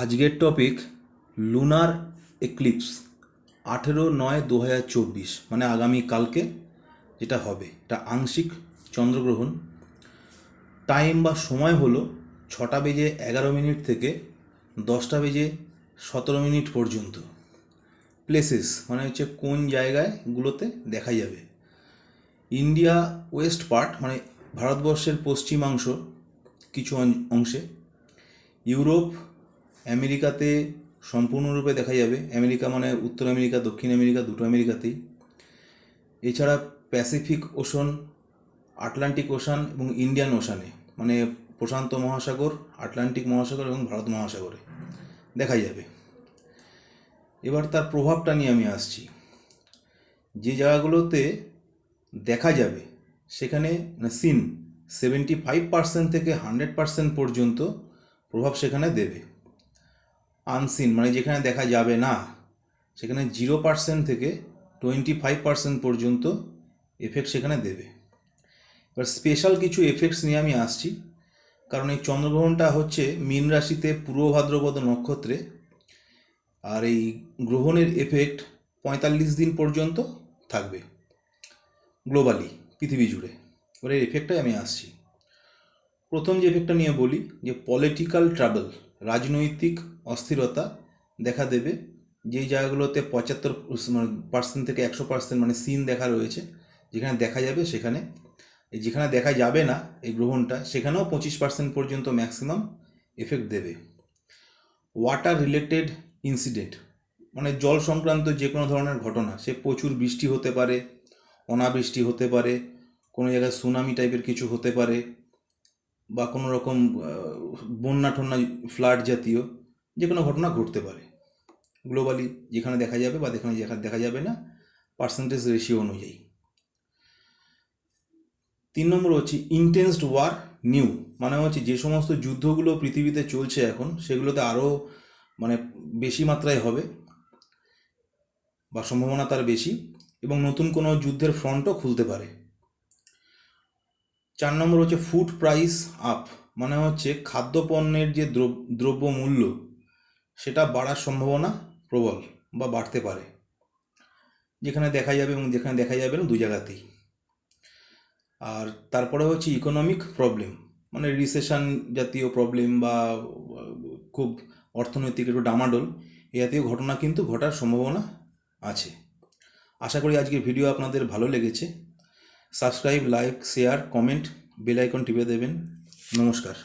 আজকের topic lunar eclipse 18/9/2024 মানে আগামীকালকে যেটা হবে এটা আংশিক চন্দ্রগ্রহণ। টাইম বা সময় হলো 6:11 থেকে 10:17 পর্যন্ত। প্লেসেস মানে হচ্ছে কোন জায়গাগুলোতে দেখা যাবে। ইন্ডিয়া ওয়েস্ট পার্ট মানে ভারতবর্ষের পশ্চিমাংশ কিছু অংশে, ইউরোপ আমেরিকাতে সম্পূর্ণরূপে দেখা যাবে। আমেরিকা মানে উত্তর আমেরিকা, দক্ষিণ আমেরিকা, দুটো আমেরিকাতেই। এছাড়া প্যাসিফিক ওশান, আটলান্টিক ওশান এবং ইন্ডিয়ান ওশানে মানে প্রশান্ত মহাসাগর, আটলান্টিক মহাসাগর এবং ভারত মহাসাগরে দেখা যাবে। এবার তার প্রভাবটা নিয়ে আমি আসছি। যে জায়গাগুলোতে দেখা যাবে সেখানে সিন 75% থেকে 100% পর্যন্ত প্রভাব সেখানে দেবে। আনসিন মানে যেখানে দেখা যাবে না সেখানে 0% থেকে 25% পর্যন্ত এফেক্ট সেখানে দেবে। এবার স্পেশাল কিছু এফেক্টস নিয়ে আমি আসছি, কারণ এই চন্দ্রগ্রহণটা হচ্ছে মীন রাশিতে পূর্ব ভাদ্রপদ নক্ষত্রে, আর এই গ্রহণের এফেক্ট 45 দিন পর্যন্ত থাকবে গ্লোবালি, পৃথিবী জুড়ে। এবার এর এফেক্টটাই আমি আসছি। প্রথম যে এফেক্টটা নিয়ে বলি যে পলিটিক্যাল ট্রাবল, রাজনৈতিক অস্থিরতা দেখা দেবে। যেই জায়গাগুলোতে 75% থেকে 100% মানে সিন দেখা রয়েছে, যেখানে দেখা যাবে সেখানে, যেখানে দেখা যাবে না এই গ্রহণটা সেখানেও 25% পর্যন্ত ম্যাক্সিমাম এফেক্ট দেবে। ওয়াটার রিলেটেড ইনসিডেন্ট মানে জল সংক্রান্ত যে কোনো ধরনের ঘটনা, সে প্রচুর বৃষ্টি হতে পারে, অনাবৃষ্টি হতে পারে, কোনো জায়গায় সুনামি টাইপের কিছু হতে পারে, বা কোনো রকম বন্যা টন্যা, ফ্লাড জাতীয় যে কোনো ঘটনা ঘটতে পারে গ্লোবালি, যেখানে দেখা যাবে বা যেখানে দেখা যাবে না পার্সেন্টেজ রেশিও অনুযায়ী। 3 নম্বর হচ্ছে ইন্টেন্সড ওয়ার নিউ, মানে হচ্ছে যে সমস্ত যুদ্ধগুলো পৃথিবীতে চলছে এখন সেগুলোতে আরও মানে বেশি মাত্রায় হবে বা সম্ভাবনা তার বেশি, এবং নতুন কোনো যুদ্ধের ফ্রন্টও খুলতে পারে। 4 নম্বর হচ্ছে ফুড প্রাইস আপ, মানে হচ্ছে খাদ্যপণ্যের যে দ্রব্য মূল্য সেটা বাড়ার সম্ভাবনা প্রবল বা বাড়তে পারে, যেখানে দেখা যাবে এবং যেখানে দেখা যাবে না, দু জায়গাতেই। আর তারপরে হচ্ছে ইকোনমিক প্রবলেম, মানে রিসেশন জাতীয় প্রবলেম বা খুব অর্থনৈতিক একটু ডামাডোল, এই জাতীয় ঘটনা কিন্তু ঘটার সম্ভাবনা আছে। আশা করি আজকের ভিডিও আপনাদের ভালো লেগেছে। Subscribe, like, share, comment, bell icon টিপে দেবেন। নমস্কার।